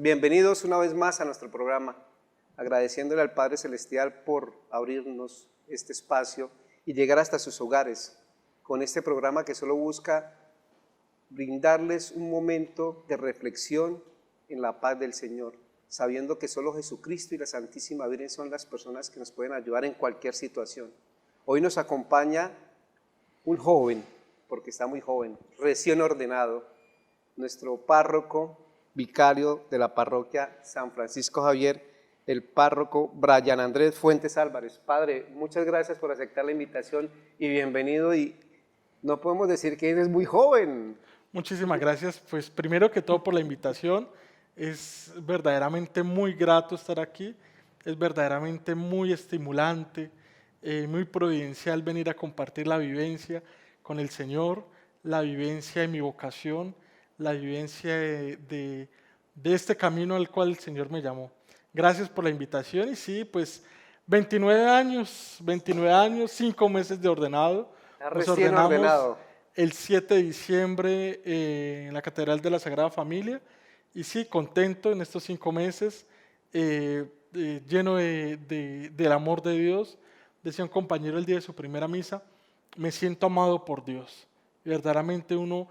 Bienvenidos una vez más a nuestro programa, agradeciéndole al Padre Celestial por abrirnos este espacio y llegar hasta sus hogares con este programa que solo busca brindarles un momento de reflexión en la paz del Señor, sabiendo que solo Jesucristo y la Santísima Virgen son las personas que nos pueden ayudar en cualquier situación. Hoy nos acompaña un joven, porque está muy joven, recién ordenado, nuestro párroco vicario de la parroquia San Francisco Javier, el párroco Brian Andrés Fuentes Álvarez. Padre, muchas gracias por aceptar la invitación y bienvenido, y no podemos decir que eres muy joven. Muchísimas gracias, pues primero que todo por la invitación. Es verdaderamente muy grato estar aquí, es verdaderamente muy estimulante, muy providencial venir a compartir la vivencia con el Señor, la vivencia de mi vocación, la vivencia de este camino al cual el Señor me llamó. Gracias por la invitación y sí, pues 29 años, 5 meses de ordenado. Está Nos recién ordenamos ordenado. el 7 de diciembre en la Catedral de la Sagrada Familia y sí, contento en estos 5 meses, lleno del amor de Dios. Decía un compañero el día de su primera misa, me siento amado por Dios. Y verdaderamente uno,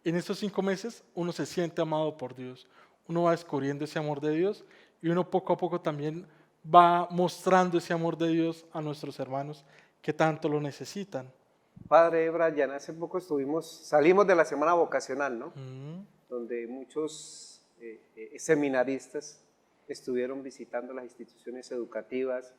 en estos 5 meses, uno se siente amado por Dios. Uno va descubriendo ese amor de Dios y uno poco a poco también va mostrando ese amor de Dios a nuestros hermanos que tanto lo necesitan. Padre Brian, hace poco salimos de la semana vocacional, ¿no? Donde muchos seminaristas estuvieron visitando las instituciones educativas,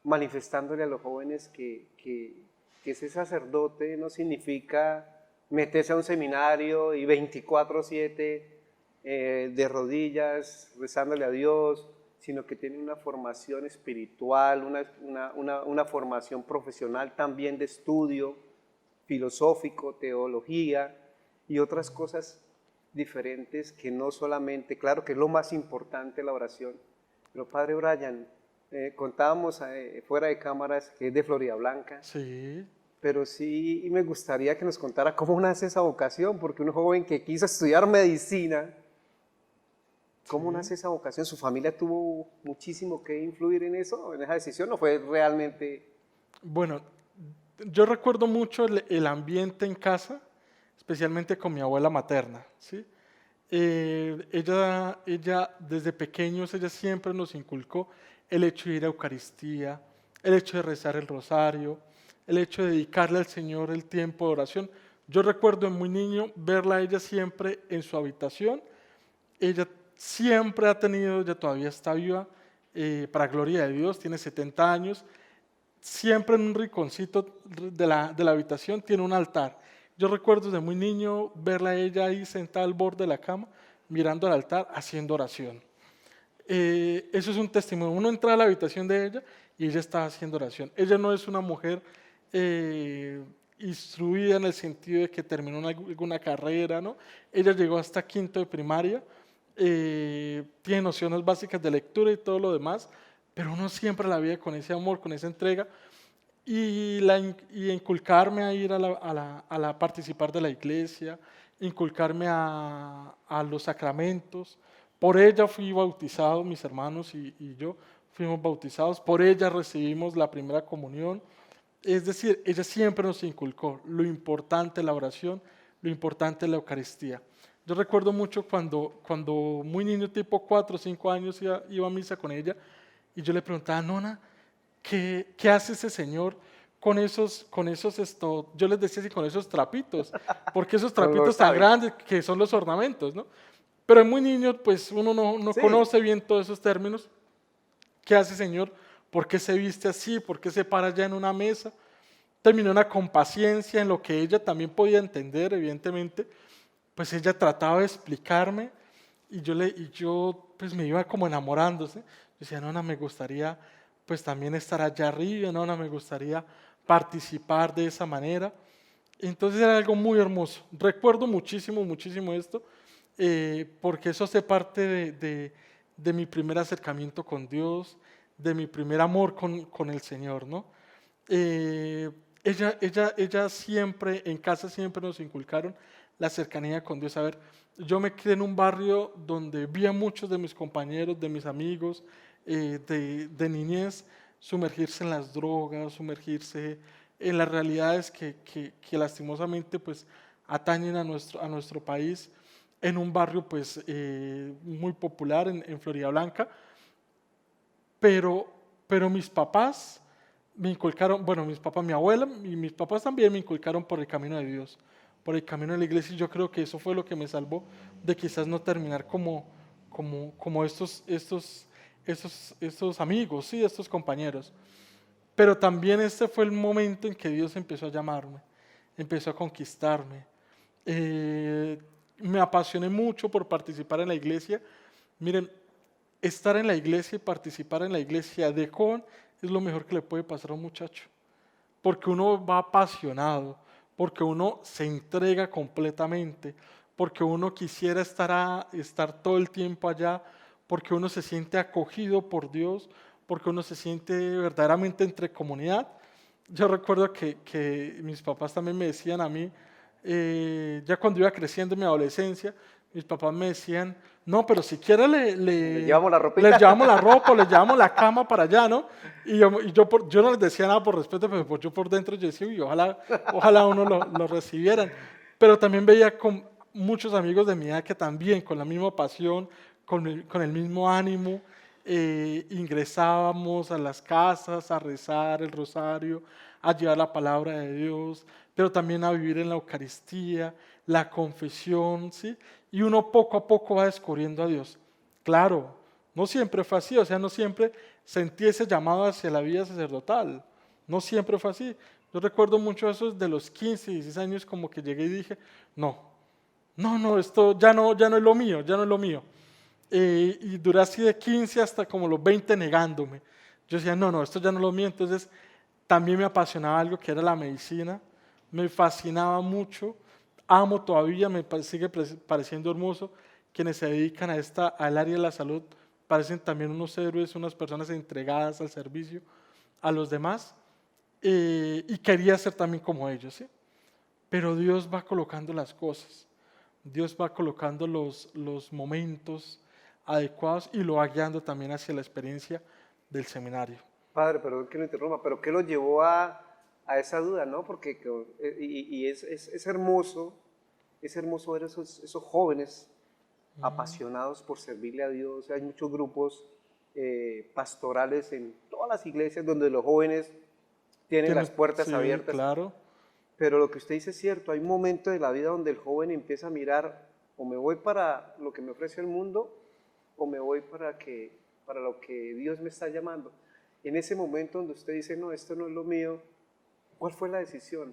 manifestándole a los jóvenes que ser sacerdote no significa meterse a un seminario y 24/7 de rodillas, rezándole a Dios, sino que tiene una formación espiritual, una formación profesional también de estudio, filosófico, teología y otras cosas diferentes que no solamente, claro que es lo más importante la oración, pero Padre Brian, contábamos fuera de cámaras que es de Florida Blanca. Sí. Pero sí me gustaría que nos contara cómo nace esa vocación, porque un joven que quiso estudiar medicina, ¿cómo nace esa vocación? ¿Su familia tuvo muchísimo que influir en eso, en esa decisión, o fue realmente...? Bueno, yo recuerdo mucho el ambiente en casa, especialmente con mi abuela materna, ¿sí? Ella desde pequeños, ella siempre nos inculcó el hecho de ir a Eucaristía, el hecho de rezar el rosario, el hecho de dedicarle al Señor el tiempo de oración. Yo recuerdo en muy niño verla a ella siempre en su habitación. Ella siempre ha tenido, ella todavía está viva, para gloria de Dios, tiene 70 años, siempre en un rinconcito de la habitación tiene un altar. Yo recuerdo desde muy niño verla a ella ahí sentada al borde de la cama, mirando al altar, haciendo oración. Eso es un testimonio. Uno entra a la habitación de ella y ella está haciendo oración. Ella no es una mujer instruida en el sentido de que terminó alguna carrera, ¿no? Ella llegó hasta quinto de primaria, tiene nociones básicas de lectura y todo lo demás, pero uno siempre la vive con ese amor, con esa entrega y inculcarme a ir a participar de la iglesia, inculcarme a los sacramentos. Por ella fui bautizado, mis hermanos y yo fuimos bautizados, por ella recibimos la primera comunión. Es decir, ella siempre nos inculcó lo importante de la oración, lo importante de la Eucaristía. Yo recuerdo mucho cuando muy niño, tipo 4 o 5 años, iba a misa con ella y yo le preguntaba, Nona, ¿qué hace ese señor con esos, yo les decía así, con esos trapitos? Porque esos trapitos tan grandes que son los ornamentos, ¿no? Pero es muy niño, pues uno no Sí. conoce bien todos esos términos. ¿Qué hace señor? ¿Por qué se viste así? ¿Por qué se para allá en una mesa? Terminó una compaciencia en lo que ella también podía entender, evidentemente. Pues ella trataba de explicarme y yo pues me iba como enamorándose. Yo decía, Nona, me gustaría pues también estar allá arriba, Nona, me gustaría participar de esa manera. Entonces era algo muy hermoso. Recuerdo muchísimo, muchísimo esto, porque eso hace parte de mi primer acercamiento con Dios, de mi primer amor con el Señor, ¿no? ella siempre, en casa siempre nos inculcaron la cercanía con Dios. A ver, yo me crié en un barrio donde vi a muchos de mis compañeros, de mis amigos, de niñez, sumergirse en las drogas, sumergirse en las realidades que lastimosamente pues atañen a nuestro país, en un barrio pues muy popular en Florida Blanca, pero mis papás me inculcaron, bueno, mis papás, mi abuela y mis papás también me inculcaron por el camino de Dios, por el camino de la iglesia, y yo creo que eso fue lo que me salvó de quizás no terminar como estos amigos, sí, estos compañeros. Pero también este fue el momento en que Dios empezó a llamarme, empezó a conquistarme. Me apasioné mucho por participar en la iglesia. Miren, estar en la iglesia y participar en la iglesia de joven es lo mejor que le puede pasar a un muchacho, porque uno va apasionado, porque uno se entrega completamente, porque uno quisiera estar todo el tiempo allá, porque uno se siente acogido por Dios, porque uno se siente verdaderamente entre comunidad. Yo recuerdo que mis papás también me decían a mí, ya cuando iba creciendo en mi adolescencia, mis papás me decían, no, pero si quiere Le llevamos la ropita. les llevamos la ropa, o les llevamos la cama para allá, ¿no? Yo no les decía nada por respeto, pero pues yo por dentro yo decía, uy, ojalá uno lo recibieran. Pero también veía con muchos amigos de mi edad que también, con la misma pasión, con el mismo ánimo, ingresábamos a las casas a rezar el rosario, a llevar la palabra de Dios, pero también a vivir en la Eucaristía, la confesión, ¿sí? Y uno poco a poco va descubriendo a Dios. Claro, no siempre fue así, o sea, no siempre sentí ese llamado hacia la vida sacerdotal, no siempre fue así. Yo recuerdo mucho eso de los 15, 16 años, como que llegué y dije, no, esto ya no es lo mío, ya no es lo mío. Y duré así de 15 hasta como los 20 negándome. Yo decía, no, esto ya no es lo mío. Entonces también me apasionaba algo que era la medicina, me fascinaba mucho, amo todavía, sigue pareciendo hermoso. Quienes se dedican al área de la salud parecen también unos héroes, unas personas entregadas al servicio a los demás, y quería ser también como ellos, ¿sí? Pero Dios va colocando las cosas, Dios va colocando los momentos adecuados y lo va guiando también hacia la experiencia del seminario. Padre, perdón que lo interrumpa, pero ¿qué lo llevó a esa duda, no? Porque es hermoso ver esos jóvenes apasionados por servirle a Dios. Hay muchos grupos pastorales en todas las iglesias donde los jóvenes tienen las puertas sí, abiertas. Claro. Pero lo que usted dice es cierto, hay un momento de la vida donde el joven empieza a mirar, o me voy para lo que me ofrece el mundo, o me voy para lo que Dios me está llamando. En ese momento donde usted dice, no, esto no es lo mío, ¿cuál fue la decisión?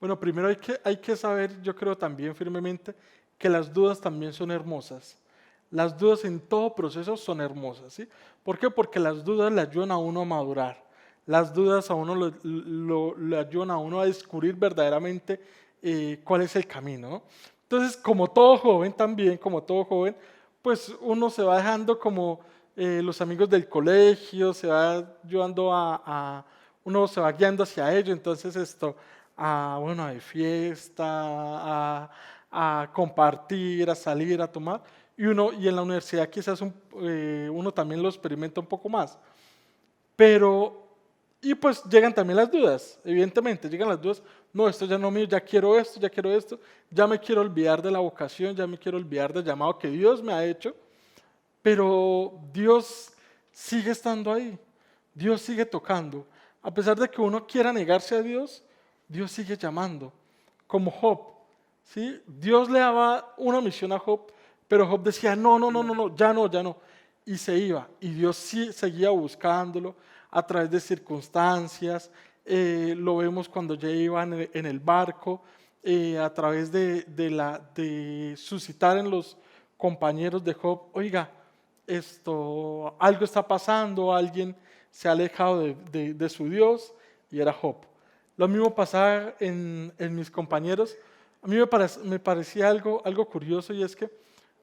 Bueno, primero hay que saber, yo creo también firmemente, que las dudas también son hermosas. Las dudas en todo proceso son hermosas, ¿sí? ¿Por qué? Porque las dudas le ayudan a uno a madurar. Las dudas a uno le ayudan a uno a descubrir verdaderamente cuál es el camino, ¿no? Entonces, como todo joven también, como todo joven, pues uno se va dejando como los amigos del colegio, se va ayudando uno se va guiando hacia ello, entonces bueno, de fiesta, a compartir, a salir, a tomar, y en la universidad quizás uno también lo experimenta un poco más. Y pues llegan también las dudas, evidentemente, llegan las dudas, no, esto ya no es mío, ya quiero esto, ya me quiero olvidar de la vocación, ya me quiero olvidar del llamado que Dios me ha hecho, pero Dios sigue estando ahí, Dios sigue tocando. A pesar de que uno quiera negarse a Dios, Dios sigue llamando, como Job, ¿sí? Dios le daba una misión a Job, pero Job decía, no, ya no, y se iba, y Dios sí seguía buscándolo a través de circunstancias, lo vemos cuando ya iban en el barco, a través de suscitar en los compañeros de Job, oiga, algo está pasando, alguien se ha alejado de su Dios, y era Job. Lo mismo pasaba en mis compañeros. A mí me parecía algo curioso, y es que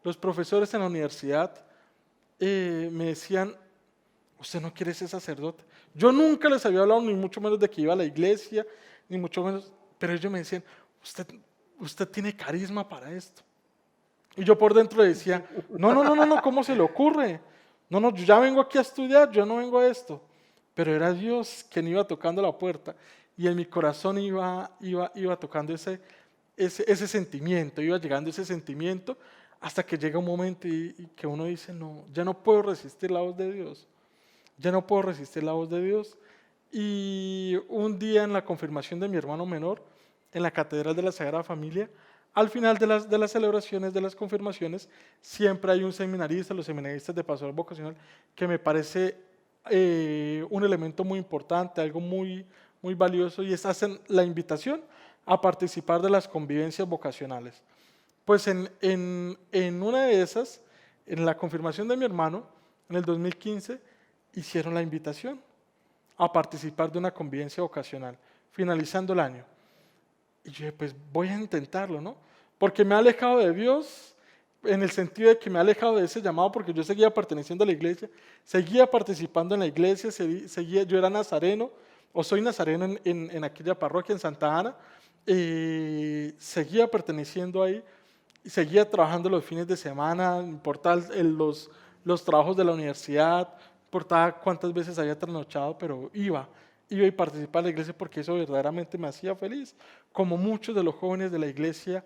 los profesores en la universidad me decían, usted no quiere ser sacerdote. Yo nunca les había hablado, ni mucho menos de que iba a la iglesia, ni mucho menos, pero ellos me decían, usted tiene carisma para esto. Y yo por dentro le decía, no, ¿cómo se le ocurre? No, yo ya vengo aquí a estudiar, yo no vengo a esto. Pero era Dios quien iba tocando la puerta y en mi corazón iba tocando ese sentimiento, iba llegando ese sentimiento hasta que llega un momento y que uno dice, no, ya no puedo resistir la voz de Dios, ya no puedo resistir la voz de Dios. Y un día en la confirmación de mi hermano menor, en la Catedral de la Sagrada Familia, al final de las celebraciones, de las confirmaciones, siempre hay un seminarista, los seminaristas de pastoral vocacional, que me parece un elemento muy importante, algo muy, muy valioso, y es hacen la invitación a participar de las convivencias vocacionales. Pues en una de esas, en la confirmación de mi hermano, en el 2015, hicieron la invitación a participar de una convivencia vocacional, finalizando el año. Y yo dije, pues voy a intentarlo, ¿no? Porque me ha alejado de Dios, en el sentido de que me ha alejado de ese llamado, porque yo seguía perteneciendo a la iglesia, seguía participando en la iglesia, yo era nazareno, o soy nazareno en aquella parroquia en Santa Ana, seguía perteneciendo ahí, y seguía trabajando los fines de semana, no importaba los trabajos de la universidad, no importaba cuántas veces había trasnochado, pero iba y participaba en la iglesia porque eso verdaderamente me hacía feliz, como muchos de los jóvenes de la iglesia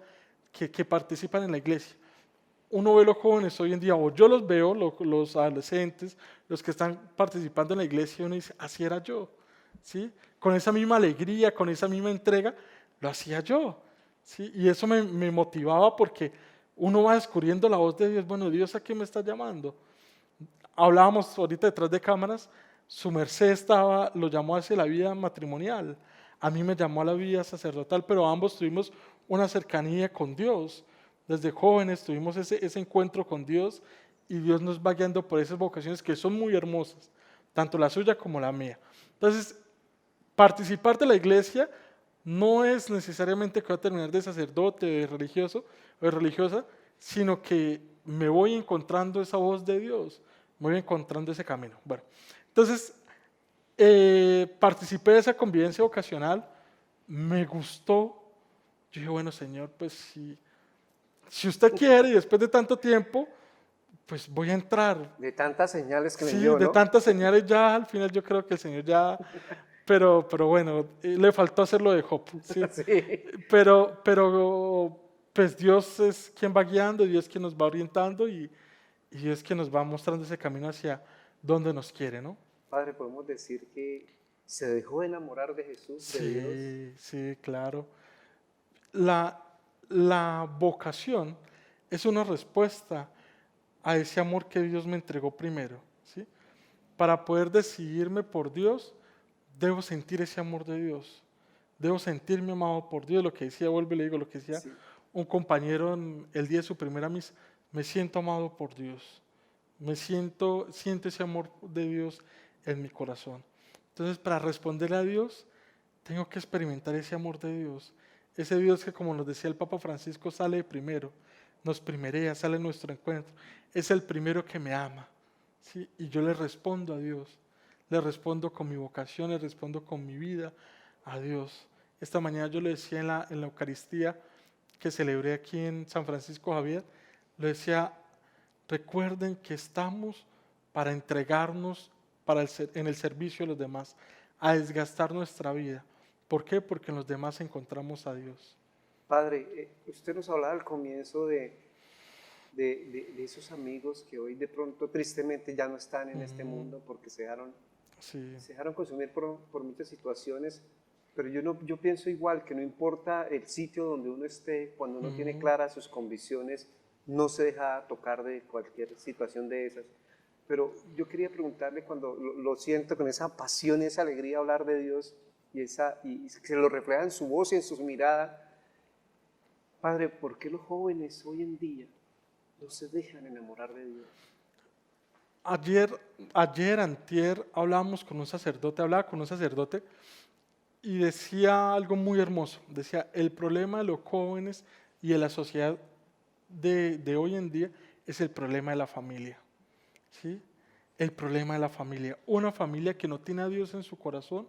que participan en la iglesia. Uno ve los jóvenes hoy en día, o yo los veo, los adolescentes, los que están participando en la iglesia, y uno dice, así era yo, ¿sí? Con esa misma alegría, con esa misma entrega, lo hacía yo, ¿sí? Y eso me motivaba porque uno va descubriendo la voz de Dios. Bueno, Dios, ¿a qué me está llamando? Hablábamos ahorita detrás de cámaras, su merced lo llamó hacia la vida matrimonial, a mí me llamó a la vida sacerdotal, pero ambos tuvimos una cercanía con Dios. Desde jóvenes tuvimos ese encuentro con Dios y Dios nos va guiando por esas vocaciones que son muy hermosas, tanto la suya como la mía. Entonces, participar de la iglesia no es necesariamente que voy a terminar de sacerdote, de religioso o de religiosa, sino que me voy encontrando esa voz de Dios, me voy encontrando ese camino. Bueno, entonces, participé de esa convivencia vocacional, me gustó. Yo dije, bueno, Señor, pues si usted quiere y después de tanto tiempo, pues voy a entrar. De tantas señales que me Sí, envió, de ¿no? tantas señales ya, al final yo creo que el Señor ya, pero bueno, le faltó hacerlo de Job, ¿sí? Sí. Pero pues Dios es quien va guiando, Dios es quien nos va orientando y Dios es quien nos va mostrando ese camino hacia donde nos quiere, ¿no? Padre, podemos decir que se dejó enamorar de Jesús, de Dios. Sí, claro. La vocación es una respuesta a ese amor que Dios me entregó primero, ¿sí? Para poder decidirme por Dios, debo sentir ese amor de Dios. Debo sentirme amado por Dios, lo que decía, vuelvo y le digo, lo que decía Sí. un compañero el día de su primera misa, me siento amado por Dios. Siento ese amor de Dios en mi corazón. Entonces, para responderle a Dios, tengo que experimentar ese amor de Dios. Ese Dios que, como nos decía el Papa Francisco, sale de primero, nos primerea, sale en nuestro encuentro. Es el primero que me ama, ¿sí? Y yo le respondo a Dios. Le respondo con mi vocación, le respondo con mi vida a Dios. Esta mañana yo le decía en la Eucaristía que celebré aquí en San Francisco Javier, le decía, recuerden que estamos para entregarnos en el servicio de los demás, a desgastar nuestra vida. ¿Por qué? Porque en los demás encontramos a Dios. Padre, usted nos hablaba al comienzo de esos amigos que hoy de pronto tristemente ya no están en este mundo porque se dejaron consumir por muchas situaciones, pero yo pienso igual que no importa el sitio donde uno esté, cuando uno tiene claras sus convicciones, no se deja tocar de cualquier situación de esas. Pero yo quería preguntarle, cuando lo siento con esa pasión y esa alegría hablar de Dios y se lo refleja en su voz y en sus miradas, Padre, ¿por qué los jóvenes hoy en día no se dejan enamorar de Dios? Antier, hablaba con un sacerdote y decía algo muy hermoso. Decía, el problema de los jóvenes y de la sociedad de hoy en día es el problema de la familia, ¿sí? el problema de la familia. Una familia que no tiene a Dios en su corazón,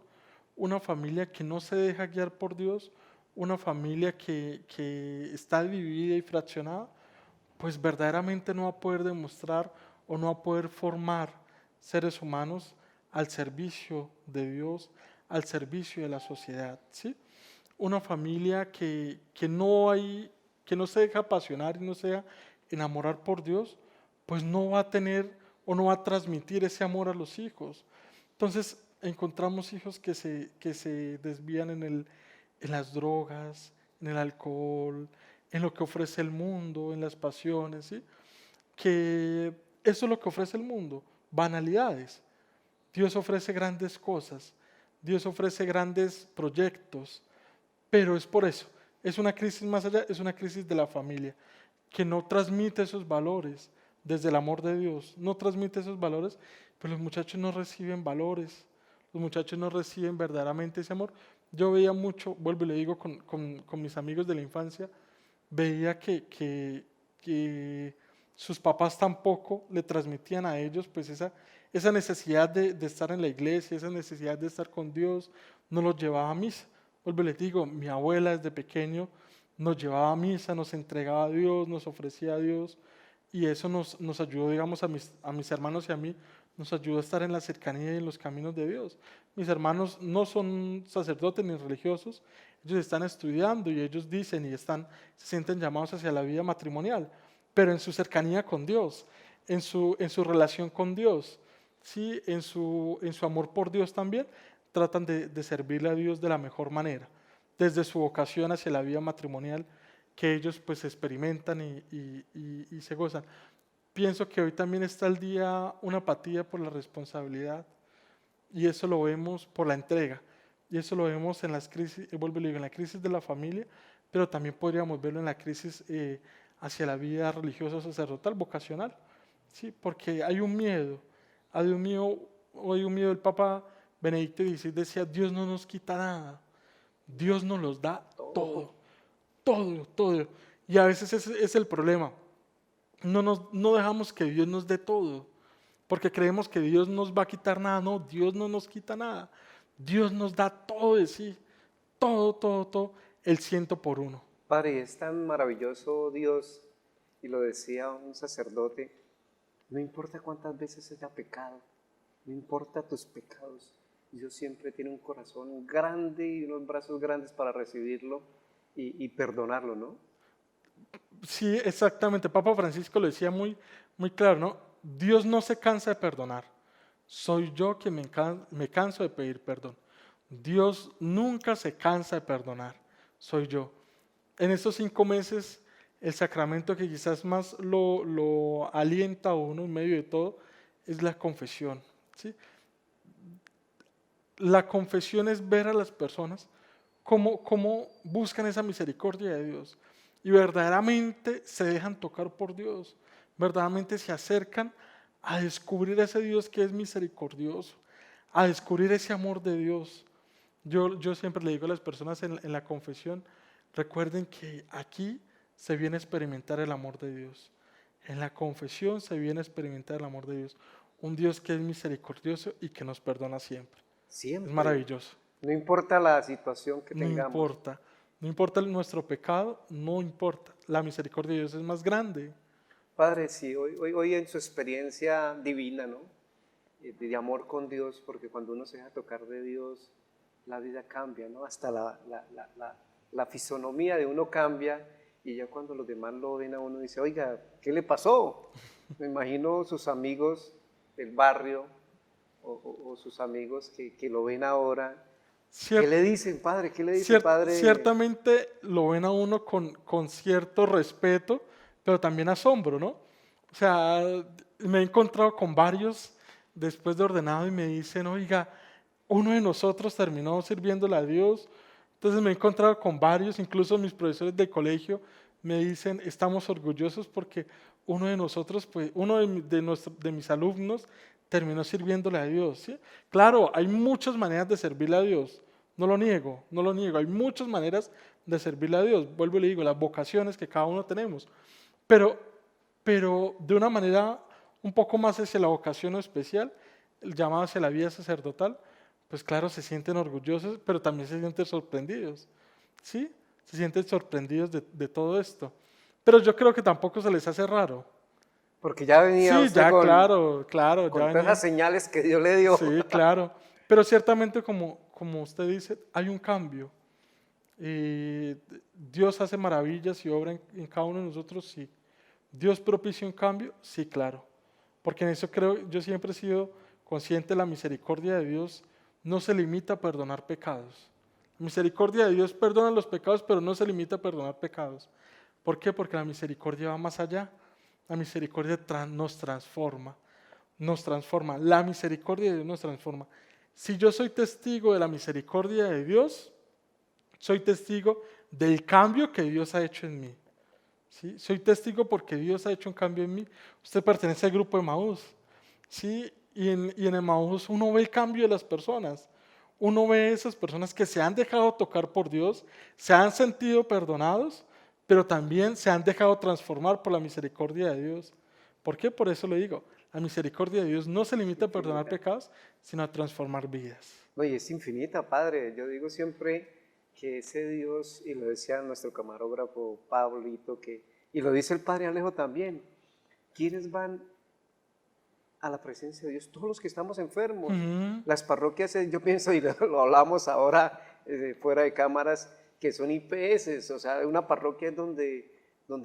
una familia que no se deja guiar por Dios, una familia que está dividida y fraccionada, pues verdaderamente no va a poder demostrar o no va a poder formar seres humanos al servicio de Dios, al servicio de la sociedad, ¿sí? Una familia que no se deja apasionar y no se deja enamorar por Dios, pues no va a tener o no va a transmitir ese amor a los hijos. Entonces encontramos hijos que se desvían en las drogas, en el alcohol, en lo que ofrece el mundo, en las pasiones, ¿sí? Que eso es lo que ofrece el mundo, banalidades. Dios ofrece grandes cosas, Dios ofrece grandes proyectos, pero es por eso, es una crisis más allá, es una crisis de la familia, que no transmite esos valores desde el amor de Dios, no transmite esos valores, pero los muchachos no reciben valores, los muchachos no reciben verdaderamente ese amor. Yo veía mucho, vuelvo y le digo, con mis amigos de la infancia, veía que sus papás tampoco le transmitían a ellos pues esa necesidad de estar en la iglesia, esa necesidad de estar con Dios, no los llevaba a misa. Vuelvo y les digo, mi abuela desde pequeño nos llevaba a misa, nos entregaba a Dios, nos ofrecía a Dios, y eso nos ayudó, digamos, a mis hermanos y a mí, nos ayudó a estar en la cercanía y en los caminos de Dios. Mis hermanos no son sacerdotes ni religiosos, ellos están estudiando y ellos dicen y se sienten llamados hacia la vida matrimonial, pero en su cercanía con Dios, en su relación con Dios, ¿sí? en su amor por Dios también, tratan de servirle a Dios de la mejor manera, desde su vocación hacia la vida matrimonial que ellos pues experimentan y se gozan. Pienso que hoy también está el día una apatía por la responsabilidad, y eso lo vemos por la entrega, y eso lo vemos en las crisis, vuelvo y digo, en la crisis de la familia, pero también podríamos verlo en la crisis hacia la vida religiosa, sacerdotal, vocacional, ¿sí? Porque hay un miedo, hay un miedo. El Papa Benedicto XVI decía: Dios no nos quita nada, Dios nos los da todo, todo, todo. Y a veces ese es el problema. No dejamos que Dios nos dé todo, porque creemos que Dios nos va a quitar nada. No, Dios no nos quita nada. Dios nos da todo de sí, todo, todo, todo, el 100 por 1. Padre, es tan maravilloso Dios, y lo decía un sacerdote, no importa cuántas veces haya pecado, no importa tus pecados, Dios siempre tiene un corazón grande y unos brazos grandes para recibirlo y perdonarlo, ¿no? Sí, exactamente. Papa Francisco lo decía muy, muy claro, ¿no? Dios no se cansa de perdonar. Soy yo quien me canso de pedir perdón. Dios nunca se cansa de perdonar. Soy yo. En estos 5 meses, el sacramento que quizás más lo alienta a uno en medio de todo es la confesión, ¿sí? La confesión es ver a las personas cómo buscan esa misericordia de Dios y verdaderamente se dejan tocar por Dios, verdaderamente se acercan a descubrir ese Dios que es misericordioso, a descubrir ese amor de Dios. Yo siempre le digo a las personas en la confesión: recuerden que aquí se viene a experimentar el amor de Dios. En la confesión se viene a experimentar el amor de Dios. Un Dios que es misericordioso y que nos perdona siempre. Siempre. Es maravilloso. No importa la situación que No tengamos. importa. No importa nuestro pecado, no importa. La misericordia de Dios es más grande. Padre, sí, hoy en su experiencia divina, ¿no? De amor con Dios, porque cuando uno se deja tocar de Dios, la vida cambia, ¿no? Hasta la fisonomía de uno cambia, y ya cuando los demás lo ven a uno, dice: oiga, ¿qué le pasó? Me imagino sus amigos del barrio o sus amigos que lo ven ahora. ¿Qué le dicen, padre? ¿Qué le dice, padre? Ciertamente lo ven a uno con cierto respeto, pero también asombro, ¿no? O sea, me he encontrado con varios después de ordenado y me dicen: oiga, uno de nosotros terminó sirviéndole a Dios. Entonces me he encontrado con varios, incluso mis profesores de colegio me dicen: estamos orgullosos porque uno de nosotros, pues, uno de mis alumnos terminó sirviéndole a Dios, ¿sí? Claro, hay muchas maneras de servirle a Dios, no lo niego, hay muchas maneras de servirle a Dios. Vuelvo y le digo, las vocaciones que cada uno tenemos, pero de una manera un poco más hacia la vocación especial, el llamado hacia la vida sacerdotal, pues claro, se sienten orgullosos, pero también se sienten sorprendidos, ¿sí? Se sienten sorprendidos de todo esto. Pero yo creo que tampoco se les hace raro. Porque ya venía Sí, usted ya, claro, claro, ya con todas venía. esas señales que Dios le dio. Sí, claro. Pero ciertamente, como usted dice, hay un cambio. Dios hace maravillas y obra en cada uno de nosotros, sí. Dios propicia un cambio, sí, claro. Porque en eso creo, yo siempre he sido consciente de la misericordia de Dios, no se limita a perdonar pecados. La misericordia de Dios perdona los pecados, pero no se limita a perdonar pecados. ¿Por qué? Porque la misericordia va más allá. La misericordia nos transforma, nos transforma. La misericordia de Dios nos transforma. Si yo soy testigo de la misericordia de Dios, soy testigo del cambio que Dios ha hecho en mí. ¿Sí? Soy testigo porque Dios ha hecho un cambio en mí. Usted pertenece al grupo de Emaús, ¿sí? Y en Emaús uno ve el cambio de las personas. Uno ve esas personas que se han dejado tocar por Dios, se han sentido perdonados, pero también se han dejado transformar por la misericordia de Dios. ¿Por qué? Por eso le digo, la misericordia de Dios no se limita a perdonar pecados, sino a transformar vidas. Oye, es infinita, Padre. Yo digo siempre que ese Dios, y lo decía nuestro camarógrafo Pablito, y lo dice el Padre Alejo también, ¿quiénes van a la presencia de Dios? Todos los que estamos enfermos. Las parroquias, yo pienso, y lo hablamos ahora fuera de cámaras, que son IPS, o sea, una parroquia es donde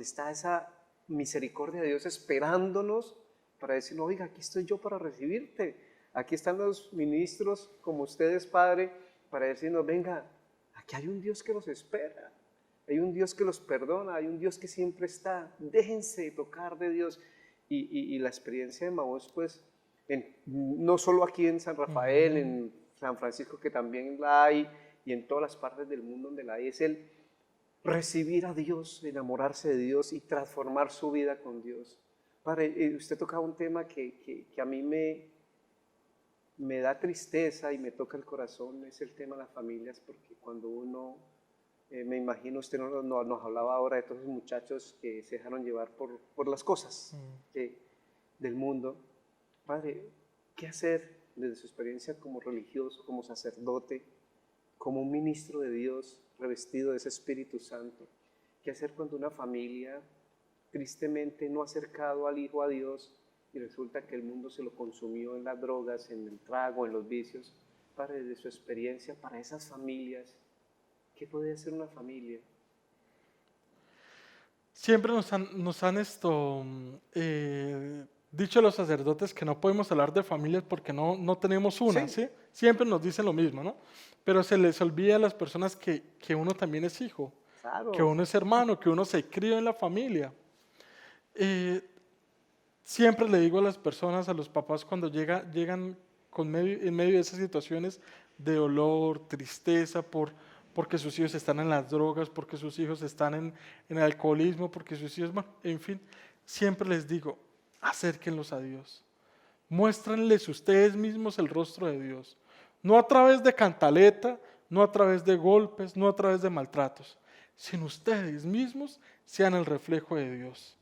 está esa misericordia de Dios esperándonos para decir, oiga, aquí estoy yo para recibirte. Aquí están los ministros como ustedes, Padre, para decirnos, venga, aquí hay un Dios que los espera, hay un Dios que los perdona, hay un Dios que siempre está, déjense tocar de Dios. Y la experiencia de Emaús, pues, no solo aquí en San Rafael, en San Francisco, que también la hay, y en todas las partes del mundo donde la hay, es el recibir a Dios, enamorarse de Dios y transformar su vida con Dios. Padre, usted tocaba un tema que a mí me da tristeza y me toca el corazón, es el tema de las familias, porque cuando uno, me imagino, usted nos hablaba ahora de todos los muchachos que se dejaron llevar por las cosas del mundo. Padre, ¿qué hacer desde su experiencia como religioso, como sacerdote, como un ministro de Dios revestido de ese Espíritu Santo? ¿Qué hacer cuando una familia tristemente no ha acercado al hijo a Dios y resulta que el mundo se lo consumió en las drogas, en el trago, en los vicios? Padre, desde su experiencia, para esas familias, ¿qué puede hacer una familia? Siempre nos han dicho los sacerdotes que no podemos hablar de familias porque no tenemos una, ¿sí? Siempre nos dicen lo mismo, ¿no? Pero se les olvida a las personas que uno también es hijo, Claro. que uno es hermano, que uno se crió en la familia. Siempre le digo a las personas, a los papás, cuando llegan en medio de esas situaciones de dolor, tristeza, porque sus hijos están en las drogas, porque sus hijos están en el alcoholismo, porque sus hijos, bueno, en fin, siempre les digo, acérquenlos a Dios. Muéstrenles ustedes mismos el rostro de Dios. No a través de cantaleta, no a través de golpes, no a través de maltratos, sino ustedes mismos sean el reflejo de Dios.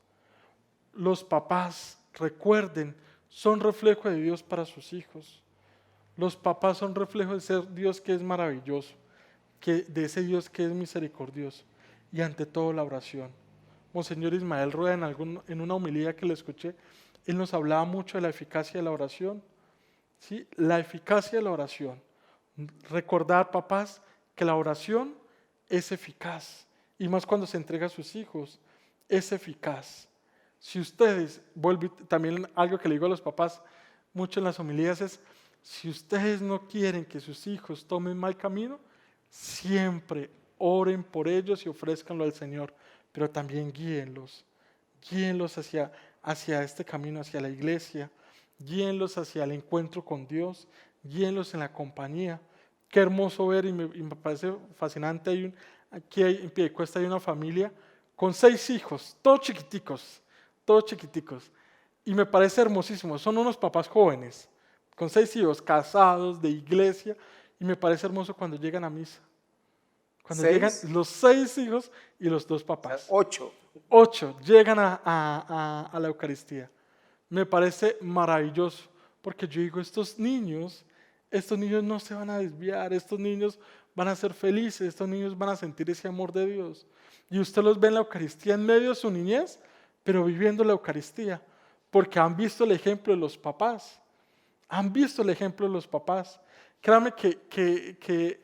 Los papás, recuerden, son reflejo de Dios para sus hijos. Los papás son reflejo de ese Dios que es maravilloso, de ese Dios que es misericordioso. Y ante todo la oración. Monseñor Ismael Rueda, en una homilía que le escuché, él nos hablaba mucho de la eficacia de la oración. ¿Sí? La eficacia de la oración. Recordar, papás, que la oración es eficaz. Y más cuando se entrega a sus hijos, es eficaz. Si ustedes, también algo que le digo a los papás mucho en las homilías es, si ustedes no quieren que sus hijos tomen mal camino, siempre oren por ellos y ofrézcanlo al Señor, pero también guíenlos hacia este camino, hacia la iglesia, guíenlos hacia el encuentro con Dios, guíenlos en la compañía. Qué hermoso ver, y me parece fascinante, aquí en Piedecuesta hay una familia con 6 hijos, todos chiquiticos, y me parece hermosísimo, son unos papás jóvenes, con 6 hijos, casados, de iglesia, y me parece hermoso cuando llegan a misa. Cuando llegan los 6 hijos y los 2 papás. O sea, 8. 8 llegan a la Eucaristía. me parece maravilloso, porque yo digo, estos niños no se van a desviar, estos niños van a ser felices, estos niños van a sentir ese amor de Dios. Y usted los ve en la Eucaristía en medio de su niñez, pero viviendo la Eucaristía, porque han visto el ejemplo de los papás, han visto el ejemplo de los papás. Créame que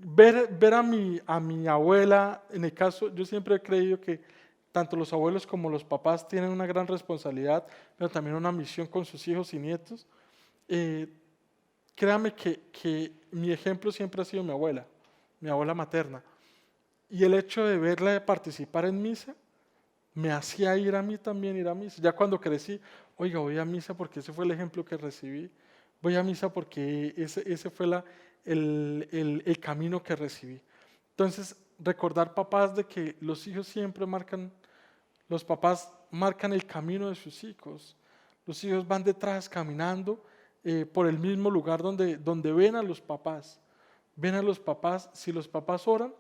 ver a mi abuela, en el caso, yo siempre he creído que tanto los abuelos como los papás tienen una gran responsabilidad, pero también una misión con sus hijos y nietos. Créame que mi ejemplo siempre ha sido mi abuela materna. Y el hecho de verla participar en misa, me hacía ir a mí también, ir a misa. Ya cuando crecí, oiga, voy a misa porque ese fue el ejemplo que recibí. Voy a misa porque ese fue el camino que recibí. Entonces, recordar papás de que los hijos siempre los papás marcan el camino de sus hijos. Los hijos van detrás caminando por el mismo lugar donde ven a los papás. Ven a los papás, si los papás oran,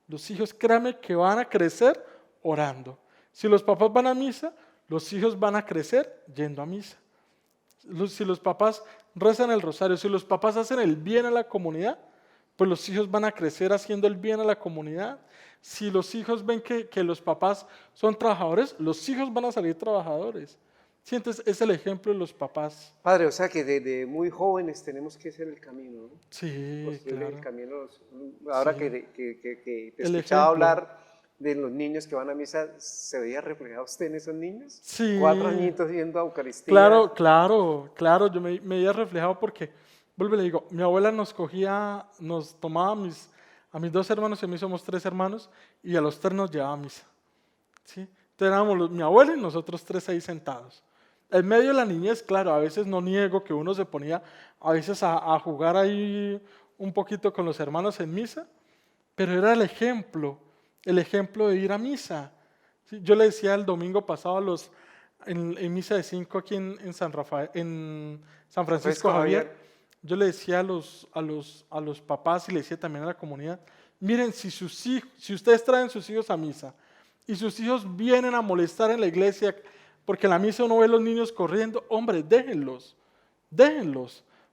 los hijos créanme que van a crecer orando. Si los papás van a misa, los hijos van a crecer yendo a misa. Si los papás rezan el rosario, si los papás hacen el bien a la comunidad, pues los hijos van a crecer haciendo el bien a la comunidad. Si los hijos ven que los papás son trabajadores, los hijos van a salir trabajadores. Sí, entonces es el ejemplo de los papás. Padre, o sea que desde muy jóvenes tenemos que hacer el camino, ¿no? Sí, Construir claro. el camino. Ahora Sí. que te El escuchaba ejemplo. hablar de los niños que van a misa, ¿se veía reflejado usted en esos niños? Sí. 4 añitos yendo a Eucaristía. Claro, claro, claro. Yo me veía reflejado porque, vuelvo y le digo, mi abuela nos tomaba a mis 2 hermanos y a mí somos 3 hermanos, y a los 3 nos llevaba a misa. ¿Sí? Entonces éramos mi abuela y nosotros 3 ahí sentados. En medio de la niñez, claro, a veces no niego que uno se ponía a veces a jugar ahí un poquito con los hermanos en misa, pero era el ejemplo de ir a misa. ¿Sí? Yo le decía el domingo pasado en misa de 5 aquí en San Rafael, en San Francisco Javier, yo le decía a los papás y le decía también a la comunidad, miren, si ustedes traen sus hijos a misa y sus hijos vienen a molestar en la iglesia, porque en la misa uno ve a los niños corriendo, hombre, déjenlos,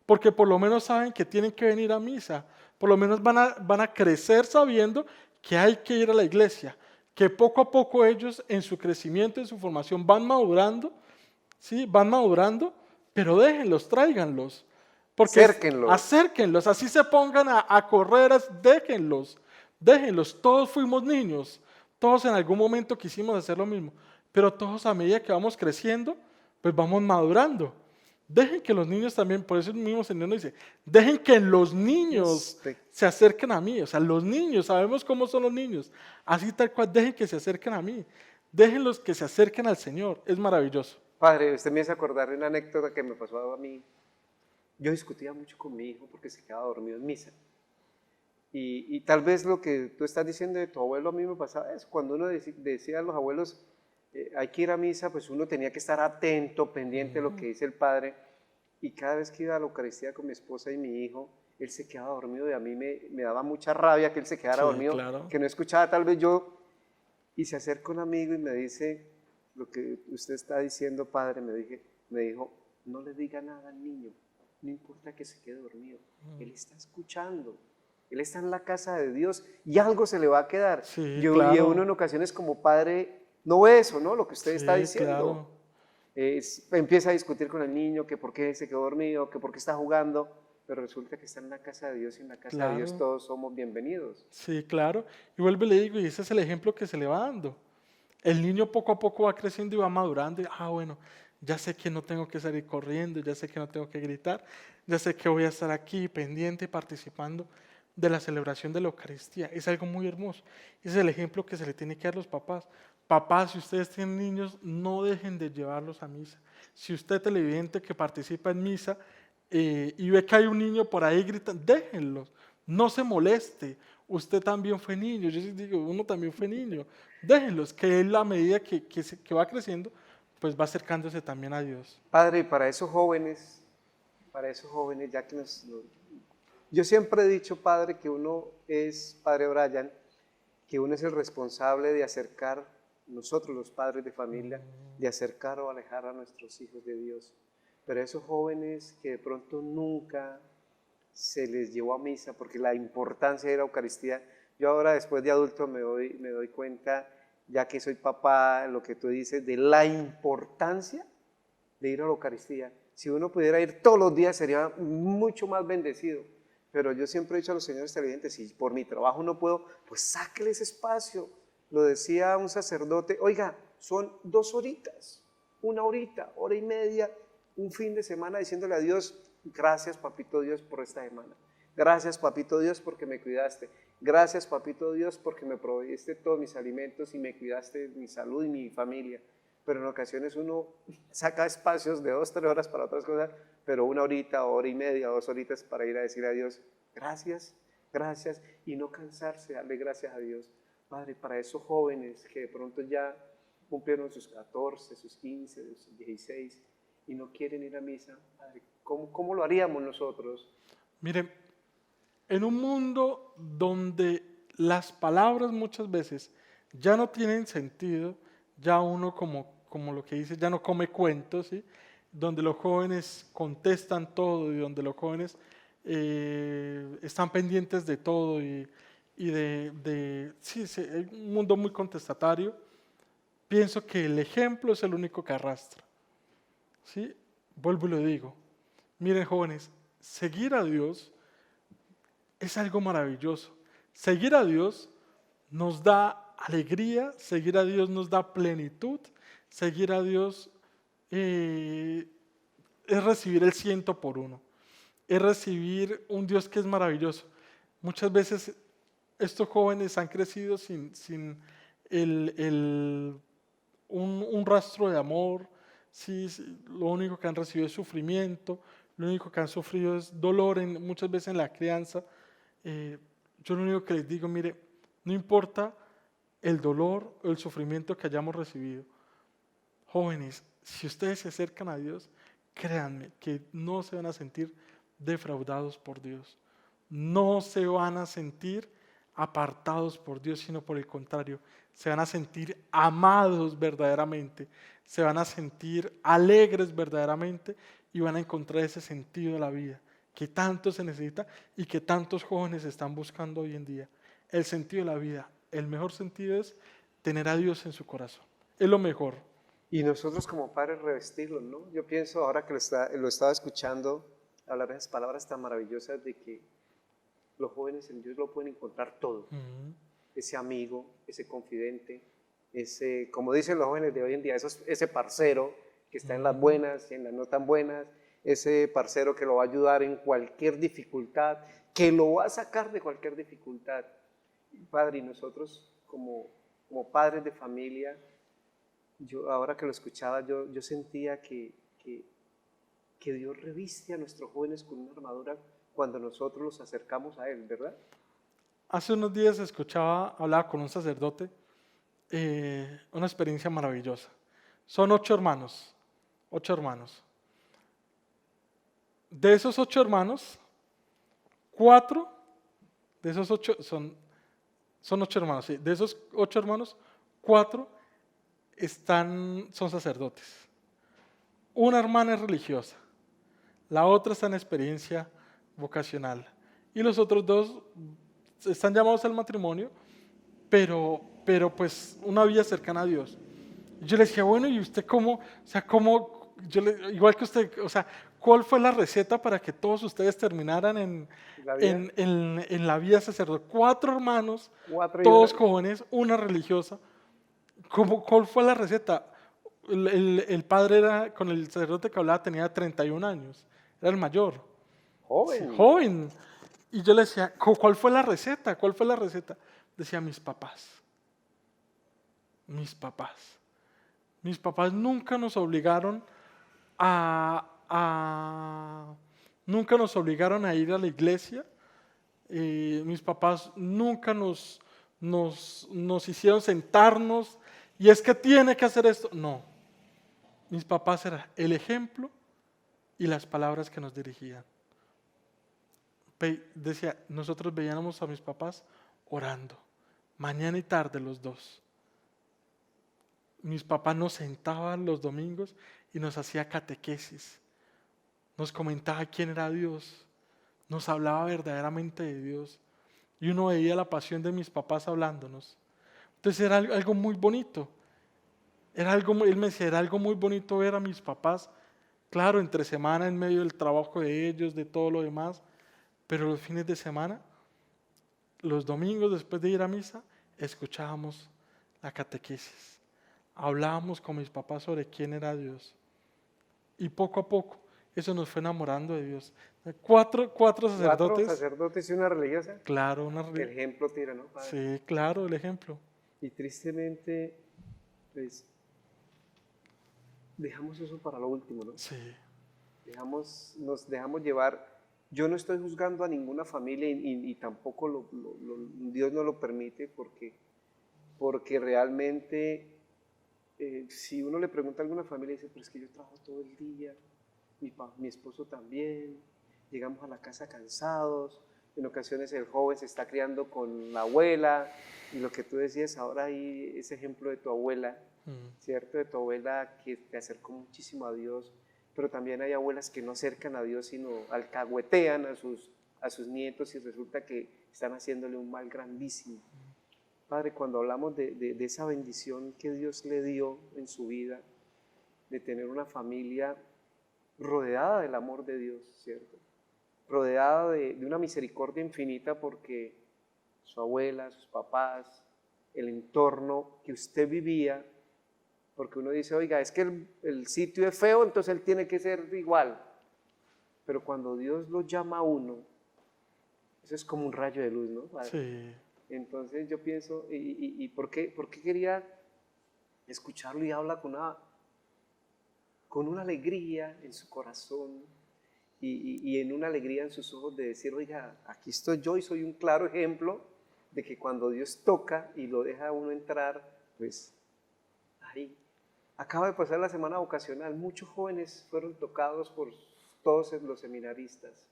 porque por lo menos saben que tienen que venir a misa, por lo menos van a crecer sabiendo que hay que ir a la iglesia, que poco a poco ellos en su crecimiento, en su formación van madurando, ¿sí? Van madurando, pero déjenlos, tráiganlos, porque acérquenlos, así se pongan a correr, déjenlos, todos fuimos niños, todos en algún momento quisimos hacer lo mismo, pero todos a medida que vamos creciendo, pues vamos madurando. Dejen que los niños también, por eso el mismo Señor nos dice, dejen que los niños se acerquen a mí. O sea, los niños, sabemos cómo son los niños. Así tal cual, dejen que se acerquen a mí. Déjenlos que se acerquen al Señor. Es maravilloso. Padre, usted me hace acordar de una anécdota que me pasó a mí. Yo discutía mucho con mi hijo porque se quedaba dormido en misa. Y tal vez lo que tú estás diciendo de tu abuelo a mí me pasaba es cuando uno decía a los abuelos, hay que ir a misa, pues uno tenía que estar atento, pendiente de lo que dice el padre, y cada vez que iba a la Eucaristía con mi esposa y mi hijo, él se quedaba dormido y a mí me daba mucha rabia que él se quedara dormido, claro. que no escuchaba tal vez yo, y se acerca un amigo y me dice, lo que usted está diciendo, padre, me dijo, no le diga nada al niño, no importa que se quede dormido, él está escuchando. Él está en la casa de Dios y algo se le va a quedar. Sí, Y claro. uno en ocasiones como padre no ve eso, ¿no? Lo que usted está Claro. diciendo. Empieza a discutir con el niño que por qué se quedó dormido, que por qué está jugando, pero resulta que está en la casa de Dios y en la casa de Dios todos somos bienvenidos. Sí, claro. Y vuelvo y le digo, y ese es el ejemplo que se le va dando. El niño poco a poco va creciendo y va madurando. Y, bueno, ya sé que no tengo que salir corriendo, ya sé que no tengo que gritar, ya sé que voy a estar aquí pendiente, participando de la celebración de la Eucaristía. Es algo muy hermoso. Ese es el ejemplo que se le tiene que dar a los papás. Papás, si ustedes tienen niños, no dejen de llevarlos a misa. Si usted televidente que participa en misa y ve que hay un niño por ahí gritando, déjenlos, no se moleste. Usted también fue niño, yo digo, uno también fue niño. Déjenlos, que él a medida que va creciendo, pues va acercándose también a Dios. Padre, y para esos jóvenes, ya que yo siempre he dicho, Padre, que uno es, Padre Brian, que uno es el responsable de acercar nosotros los padres de familia, de acercar o alejar a nuestros hijos de Dios. Pero esos jóvenes que de pronto nunca se les llevó a misa, porque la importancia de la Eucaristía, yo ahora después de adulto me doy cuenta, ya que soy papá, lo que tú dices, de la importancia de ir a la Eucaristía. Si uno pudiera ir todos los días sería mucho más bendecido. Pero yo siempre he dicho a los señores televidentes, si por mi trabajo no puedo, pues sáquele ese espacio. Lo decía un sacerdote, oiga, son 2 horitas, 1 horita, hora y media, un fin de semana diciéndole a Dios, gracias papito Dios por esta semana. Gracias papito Dios porque me cuidaste. Gracias papito Dios porque me proveíste todos mis alimentos y me cuidaste mi salud y mi familia. Pero en ocasiones uno saca espacios de 2, 3 horas para otras cosas, pero 1 horita, hora y media, 2 horitas para ir a decir a Dios, gracias, gracias, y no cansarse, darle gracias a Dios. Padre, para esos jóvenes que de pronto ya cumplieron sus 14, sus 15, sus 16 y no quieren ir a misa, Padre, ¿cómo lo haríamos nosotros? Miren, en un mundo donde las palabras muchas veces ya no tienen sentido, ya uno como lo que dice, ya no come cuentos, ¿sí? Donde los jóvenes contestan todo y donde los jóvenes están pendientes de todo y sí, es un mundo muy contestatario. Pienso que el ejemplo es el único que arrastra, ¿sí? Vuelvo y lo digo. Miren, jóvenes, seguir a Dios es algo maravilloso. Seguir a Dios nos da alegría, seguir a Dios nos da plenitud, seguir a Dios es recibir el 100 por 1, es recibir un Dios que es maravilloso. Muchas veces estos jóvenes han crecido sin un rastro de amor, sí, lo único que han recibido es sufrimiento, lo único que han sufrido es dolor muchas veces en la crianza. Yo lo único que les digo, mire, no importa el dolor o el sufrimiento que hayamos recibido. Jóvenes, si ustedes se acercan a Dios, créanme que no se van a sentir defraudados por Dios. No se van a sentir apartados por Dios, sino por el contrario, se van a sentir amados verdaderamente, se van a sentir alegres verdaderamente y van a encontrar ese sentido de la vida que tanto se necesita y que tantos jóvenes están buscando hoy en día. El sentido de la vida, el mejor sentido es tener a Dios en su corazón. Es lo mejor. Y nosotros como padres revestirlo, ¿no? Yo pienso ahora que lo estaba escuchando, hablar de esas palabras tan maravillosas de que los jóvenes en Dios lo pueden encontrar todo. Ese amigo, ese confidente, ese, como dicen los jóvenes de hoy en día, ese parcero que está en las buenas y en las no tan buenas, ese parcero que lo va a ayudar en cualquier dificultad, que lo va a sacar de cualquier dificultad. Padre, y nosotros como padres de familia, yo ahora que lo escuchaba, yo sentía que Dios reviste a nuestros jóvenes con una armadura cuando nosotros los acercamos a Él, ¿verdad? Hace unos días hablaba con un sacerdote, una experiencia maravillosa. Son 8 hermanos, 8 hermanos. De esos 8 hermanos, 4, de esos 8, son 8 hermanos, sí. De esos 8 hermanos, 4 son sacerdotes. Una hermana es religiosa, la otra está en experiencia vocacional y los otros 2 están llamados al matrimonio, pero pues una vida cercana a Dios. Yo le decía, bueno, ¿y usted cómo? O sea, ¿cómo? Igual que usted, o sea, ¿cuál fue la receta para que todos ustedes terminaran en la vida sacerdotal? 4 hermanos, 4 todos jóvenes, una religiosa. ¿Cuál fue la receta? El padre con el sacerdote que hablaba tenía 31 años, era el mayor. Joven. Sí, joven. Y yo le decía, ¿cuál fue la receta? ¿Cuál fue la receta? Decía, mis papás. Mis papás. Mis papás nunca nos obligaron nunca nos obligaron a ir a la iglesia. Mis papás nunca nos hicieron sentarnos y es que tiene que hacer esto. No. Mis papás eran el ejemplo y las palabras que nos dirigían. Decía, nosotros veíamos a mis papás orando, mañana y tarde los 2. mis papás nos sentaban los domingos y nos hacía catequesis, nos comentaba quién era Dios, nos hablaba verdaderamente de Dios y uno veía la pasión de mis papás hablándonos. Entonces era algo muy bonito, él me decía, era algo muy bonito ver a mis papás, claro, entre semana en medio del trabajo de ellos, de todo lo demás, pero los fines de semana, los domingos después de ir a misa, escuchábamos la catequesis. Hablábamos con mis papás sobre quién era Dios. Y poco a poco, eso nos fue enamorando de Dios. Cuatro sacerdotes. Cuatro sacerdotes y una religiosa. Claro, El ejemplo tira, ¿no, padre? Sí, claro, el ejemplo. Y tristemente, pues, dejamos eso para lo último, ¿no? Sí. Nos dejamos llevar. Yo no estoy juzgando a ninguna familia y tampoco Dios no lo permite porque realmente si uno le pregunta a alguna familia dice, pero es que yo trabajo todo el día, mi esposo también, llegamos a la casa cansados, en ocasiones el joven se está criando con la abuela y lo que tú decías ahora hay ese ejemplo de tu abuela, ¿cierto? De tu abuela que te acercó muchísimo a Dios, pero también hay abuelas que no acercan a Dios sino alcahuetean a sus nietos y resulta que están haciéndole un mal grandísimo. Padre, cuando hablamos de esa bendición que Dios le dio en su vida, de tener una familia rodeada del amor de Dios, ¿cierto? Rodeada de una misericordia infinita porque su abuela, sus papás, el entorno que usted vivía, porque uno dice, oiga, es que el sitio es feo, entonces él tiene que ser igual. Pero cuando Dios lo llama a uno, eso es como un rayo de luz, ¿no, padre? Sí. Entonces yo pienso, ¿y por qué quería escucharlo y habla con una alegría en su corazón y en una alegría en sus ojos de decir, oiga, aquí estoy yo y soy un claro ejemplo de que cuando Dios toca y lo deja a uno entrar, pues ahí. Acaba de pasar la semana vocacional, muchos jóvenes fueron tocados por todos los seminaristas.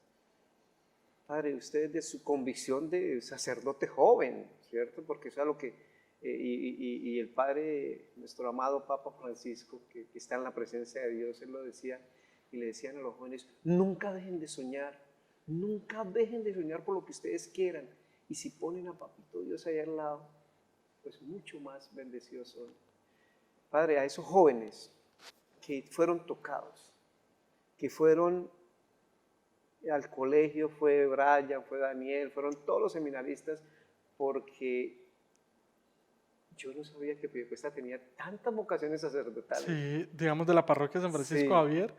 Padre, usted de su convicción de sacerdote joven, ¿cierto? Porque eso es lo que, y el Padre, nuestro amado Papa Francisco, que está en la presencia de Dios, él lo decía, y le decían a los jóvenes, nunca dejen de soñar por lo que ustedes quieran, y si ponen a Papito Dios ahí al lado, pues mucho más bendecidos son. Padre, a esos jóvenes que fueron tocados, que fueron al colegio, fue Brian, fue Daniel, fueron todos los seminaristas, porque yo no sabía que Piedecuesta tenía tantas vocaciones sacerdotales. Sí, digamos de la parroquia San Francisco Sí. Javier,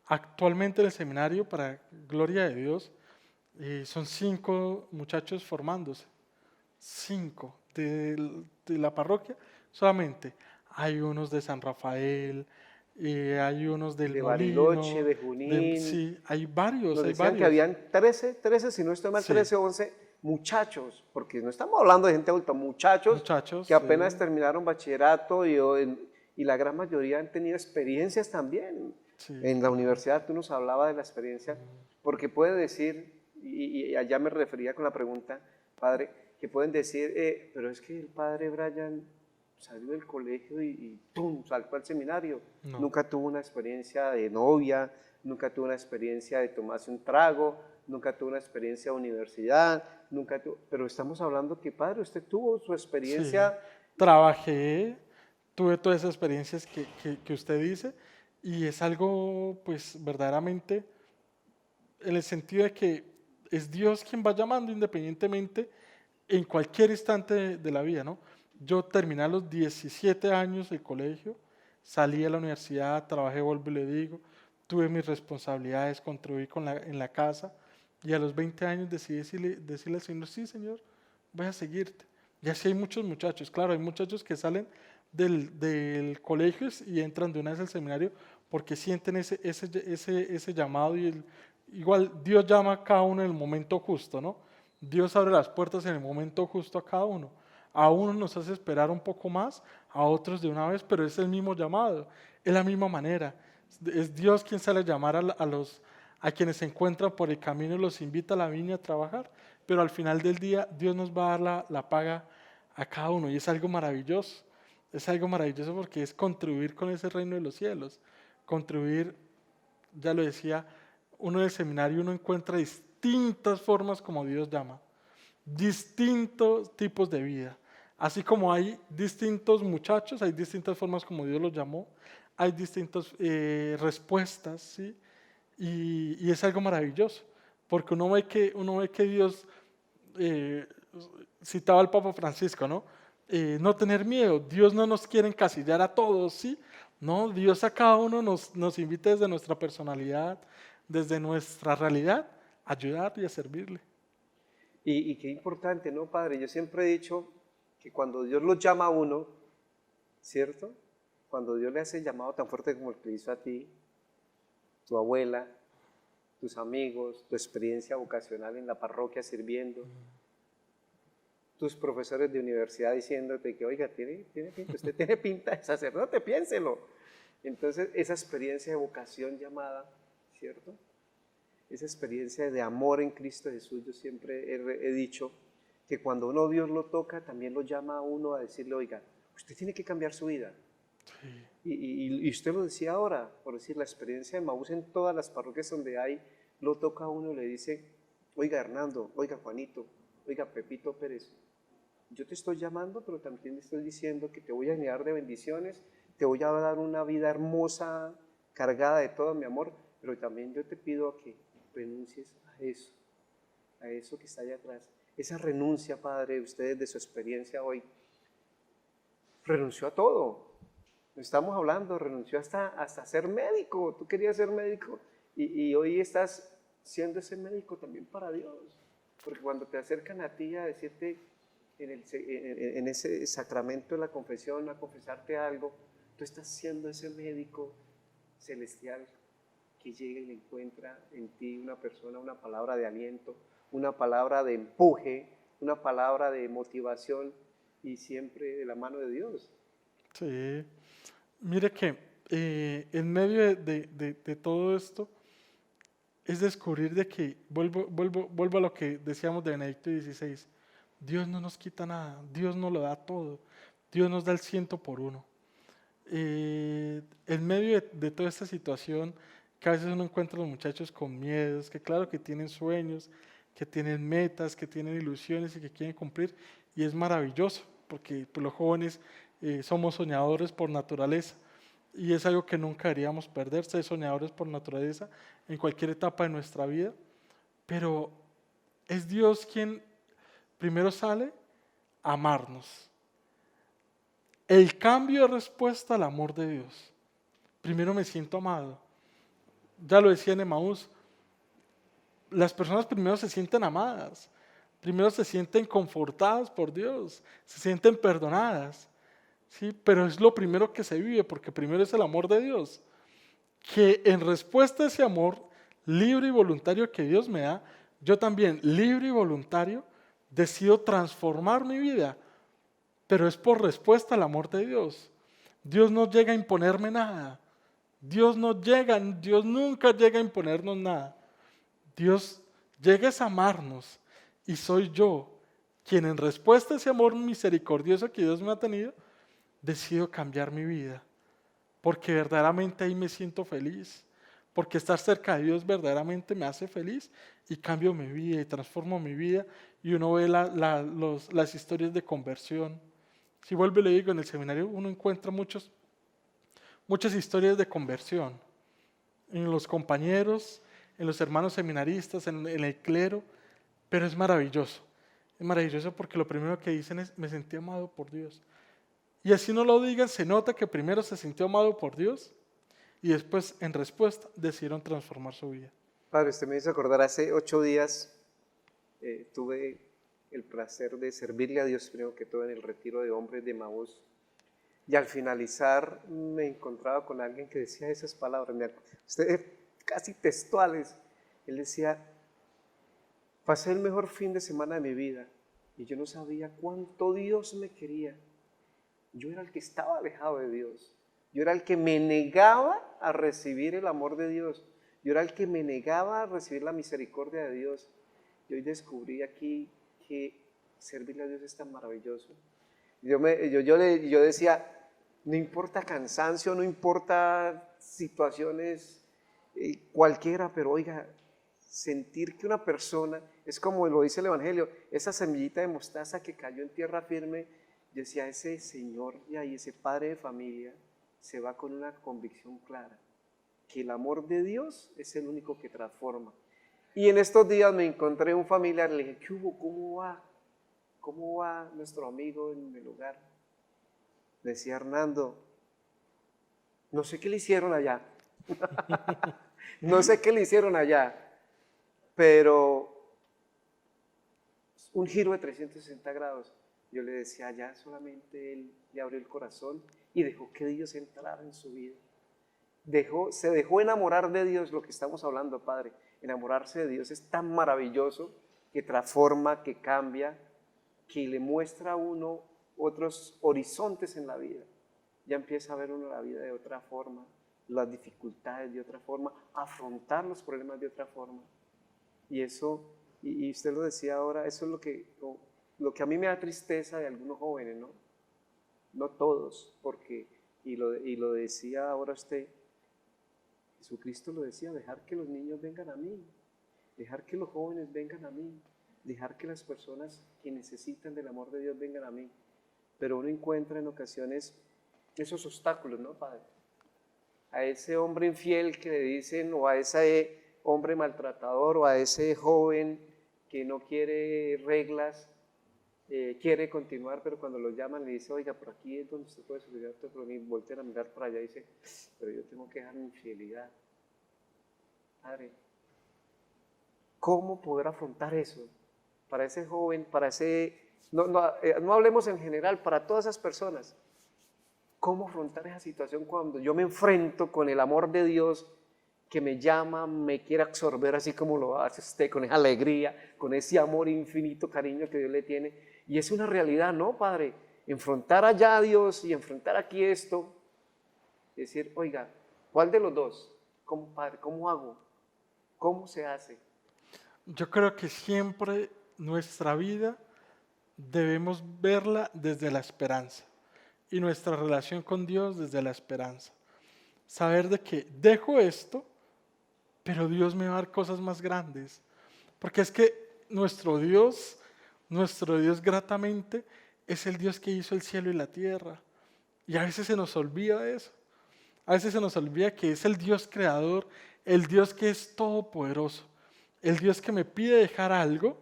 actualmente en el seminario, para gloria de Dios, son 5 muchachos formándose, 5 de la parroquia solamente. Hay unos de San Rafael, hay unos del De Molino, Bariloche, de Junín. sí, hay varios, Nos hay decían que varios. habían 13, si no estoy mal, Sí. 13 o 11 muchachos, porque no estamos hablando de gente adulta, muchachos que apenas sí. terminaron bachillerato y la gran mayoría han tenido experiencias también. Sí. En la universidad tú nos hablabas de la experiencia, porque puede decir, y allá me refería con la pregunta, padre, que pueden decir, pero es que el padre Brian salió del colegio y ¡pum!, saltó al seminario. No. Nunca tuvo una experiencia de novia, nunca tuvo una experiencia de tomarse un trago, nunca tuvo una experiencia de universidad, pero estamos hablando que, padre, usted tuvo su experiencia. Sí. Trabajé, tuve todas esas experiencias que usted dice, y es algo, pues, verdaderamente, en el sentido de que es Dios quien va llamando independientemente en cualquier instante de la vida, ¿no? Yo terminé a los 17 años el colegio, salí a la universidad, trabajé, vuelvo y le digo, tuve mis responsabilidades, contribuí en la casa, y a los 20 años decidí decirle al Señor, sí, Señor, voy a seguirte. Y así hay muchos muchachos, claro, hay muchachos que salen del colegio y entran de una vez al seminario porque sienten ese llamado y igual Dios llama a cada uno en el momento justo, ¿no? Dios abre las puertas en el momento justo a cada uno. A unos nos hace esperar un poco más, a otros de una vez, pero es el mismo llamado, es la misma manera. Es Dios quien sale a llamar a quienes se encuentran por el camino y los invita a la viña a trabajar, pero al final del día Dios nos va a dar la paga a cada uno y es algo maravilloso. Es algo maravilloso porque es contribuir con ese reino de los cielos. Contribuir, ya lo decía, uno del seminario, uno encuentra distintas formas como Dios llama, distintos tipos de vida. Así como hay distintos muchachos, hay distintas formas como Dios los llamó, hay distintas respuestas, ¿sí? Y es algo maravilloso, porque uno ve que Dios, eh, citaba al Papa Francisco, ¿no? No tener miedo, Dios no nos quiere encasillar a todos, ¿sí? No, Dios a cada uno nos invita desde nuestra personalidad, desde nuestra realidad, a ayudar y a servirle. Y qué importante, ¿no, Padre? Yo siempre he dicho que cuando Dios los llama a uno, ¿cierto? Cuando Dios le hace el llamado tan fuerte como el que hizo a ti, tu abuela, tus amigos, tu experiencia vocacional en la parroquia sirviendo, tus profesores de universidad diciéndote que, oiga, tiene pinta, usted tiene pinta de sacerdote, piénselo. Entonces, esa experiencia de vocación llamada, ¿cierto? Esa experiencia de amor en Cristo Jesús, yo siempre he dicho que cuando uno Dios lo toca, también lo llama a uno a decirle, oiga, usted tiene que cambiar su vida. Sí. Y usted lo decía ahora, por decir, la experiencia de Maús en todas las parroquias donde hay, lo toca a uno y le dice, oiga Hernando, oiga Juanito, oiga Pepito Pérez, yo te estoy llamando, pero también te estoy diciendo que te voy a llenar de bendiciones, te voy a dar una vida hermosa, cargada de todo mi amor, pero también yo te pido que renuncies a eso que está allá atrás. Esa renuncia, Padre, ustedes de su experiencia hoy, renunció a todo. Estamos hablando, renunció hasta ser médico. Tú querías ser médico y hoy estás siendo ese médico también para Dios. Porque cuando te acercan a ti a decirte en ese sacramento de la confesión, a confesarte algo, tú estás siendo ese médico celestial que llega y le encuentra en ti una persona, una palabra de aliento, una palabra de empuje, una palabra de motivación y siempre de la mano de Dios. Sí. Mire que en medio de todo esto es descubrir de que, vuelvo a lo que decíamos de Benedicto XVI, Dios no nos quita nada, Dios nos lo da todo, Dios nos da el 100 por 1. En medio de toda esta situación, que a veces uno encuentra a los muchachos con miedos, que claro que tienen sueños, que tienen metas, que tienen ilusiones y que quieren cumplir, y es maravilloso, porque pues, los jóvenes somos soñadores por naturaleza, y es algo que nunca deberíamos perder, ser soñadores por naturaleza en cualquier etapa de nuestra vida, pero es Dios quien primero sale a amarnos. El cambio de respuesta al amor de Dios. Primero me siento amado. Ya lo decía en Emaús, las personas primero se sienten amadas, primero se sienten confortadas por Dios, se sienten perdonadas, ¿sí? Pero es lo primero que se vive, porque primero es el amor de Dios, que en respuesta a ese amor libre y voluntario que Dios me da, yo también, libre y voluntario, decido transformar mi vida, pero es por respuesta al amor de Dios. Dios no llega a imponerme nada. Dios nunca llega a imponernos nada. Dios llega a amarnos y soy yo quien en respuesta a ese amor misericordioso que Dios me ha tenido, decido cambiar mi vida, porque verdaderamente ahí me siento feliz, porque estar cerca de Dios verdaderamente me hace feliz y cambio mi vida y transformo mi vida y uno ve las historias de conversión. Si vuelvo y le digo, en el seminario uno encuentra muchas historias de conversión, en los compañeros, en los hermanos seminaristas, en el clero, pero es maravilloso. Es maravilloso porque lo primero que dicen es, me sentí amado por Dios. Y así no lo digan, se nota que primero se sintió amado por Dios y después, en respuesta, decidieron transformar su vida. Padre, usted me hizo acordar, hace 8 días tuve el placer de servirle a Dios, primero que todo, en el retiro de hombres de Emaús. Y al finalizar me encontraba con alguien que decía esas palabras, ustedes casi textuales. Él decía, pasé el mejor fin de semana de mi vida y yo no sabía cuánto Dios me quería. Yo era el que estaba alejado de Dios. Yo era el que me negaba a recibir el amor de Dios. Yo era el que me negaba a recibir la misericordia de Dios. Y hoy descubrí aquí que servirle a Dios es tan maravilloso. Yo decía, No importa cansancio, no importa situaciones cualquiera, pero oiga, sentir que una persona, es como lo dice el Evangelio, esa semillita de mostaza que cayó en tierra firme, yo decía, ese señor y ahí, ese padre de familia, se va con una convicción clara, que el amor de Dios es el único que transforma. Y en estos días me encontré un familiar, le dije, ¿qué hubo? ¿Cómo va? ¿Cómo va nuestro amigo en el hogar? Decía Hernando, no sé qué le hicieron allá, no sé qué le hicieron allá, pero un giro de 360 grados. Yo le decía, allá solamente él le abrió el corazón y dejó que Dios entrara en su vida. Se dejó enamorar de Dios, lo que estamos hablando, Padre. Enamorarse de Dios es tan maravilloso que transforma, que cambia, que le muestra a uno otros horizontes en la vida. Ya empieza a ver uno la vida de otra forma, las dificultades de otra forma, afrontar los problemas de otra forma. Y eso, y usted lo decía ahora, eso es lo que a mí me da tristeza de algunos jóvenes, ¿no? No todos, porque, y lo decía ahora usted, Jesucristo lo decía, dejar que los niños vengan a mí, dejar que los jóvenes vengan a mí, dejar que las personas que necesitan del amor de Dios vengan a mí. Pero uno encuentra en ocasiones esos obstáculos, ¿no, Padre? A ese hombre infiel que le dicen, o a ese hombre maltratador, o a ese joven que no quiere reglas, quiere continuar, pero cuando lo llaman le dice, oiga, por aquí es donde usted puede solucionar todo, pero ni voltean a mirar para allá y dice, pero yo tengo que dejar mi infidelidad. Padre, ¿cómo poder afrontar eso? Para ese joven, para ese... No hablemos en general, para todas esas personas. ¿Cómo afrontar esa situación cuando yo me enfrento con el amor de Dios que me llama, me quiere absorber así como lo hace usted, con esa alegría, con ese amor infinito, cariño que Dios le tiene? Y es una realidad, ¿no, Padre? Enfrentar allá a Dios y enfrentar aquí esto, decir, oiga, ¿cuál de los dos? ¿Cómo, Padre? ¿Cómo hago? ¿Cómo se hace? Yo creo que siempre nuestra vida debemos verla desde la esperanza y nuestra relación con Dios desde la esperanza. Saber de que dejo esto, pero Dios me va a dar cosas más grandes. Porque es que nuestro Dios gratamente es el Dios que hizo el cielo y la tierra. Y a veces se nos olvida eso. A veces se nos olvida que es el Dios creador, el Dios que es todopoderoso, el Dios que me pide dejar algo,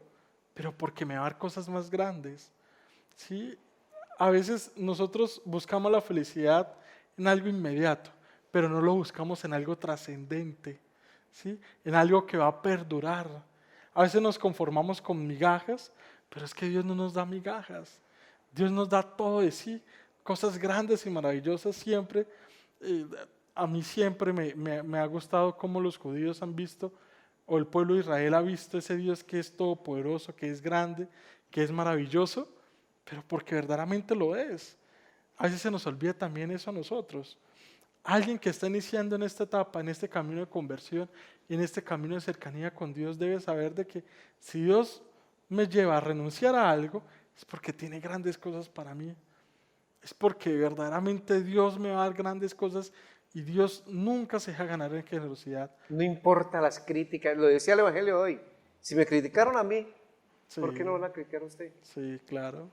pero porque me va a dar cosas más grandes. ¿Sí? A veces nosotros buscamos la felicidad en algo inmediato, pero no lo buscamos en algo trascendente, ¿sí? En algo que va a perdurar. A veces nos conformamos con migajas, pero es que Dios no nos da migajas. Dios nos da todo de sí, cosas grandes y maravillosas siempre. A mí siempre me ha gustado cómo los judíos han visto, o el pueblo de Israel ha visto ese Dios que es todopoderoso, que es grande, que es maravilloso, pero porque verdaderamente lo es. A veces se nos olvida también eso a nosotros. Alguien que está iniciando en esta etapa, en este camino de conversión y en este camino de cercanía con Dios debe saber de que si Dios me lleva a renunciar a algo, es porque tiene grandes cosas para mí. Es porque verdaderamente Dios me va a dar grandes cosas y Dios nunca se deja ganar en generosidad. No importa las críticas, lo decía el Evangelio hoy. Si me criticaron a mí, Sí, ¿por qué no van a criticar a usted? sí, claro,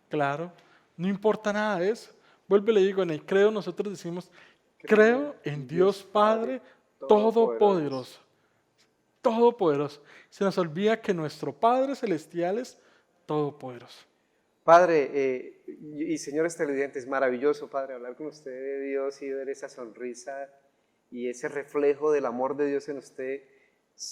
claro. No importa nada de eso. Vuelvo y le digo, en el credo nosotros decimos, creo en Dios Padre Todopoderoso. Todopoderoso. Se nos olvida que nuestro Padre Celestial es todopoderoso. Padre y señores televidentes, maravilloso, Padre, hablar con usted de Dios y ver esa sonrisa y ese reflejo del amor de Dios en usted.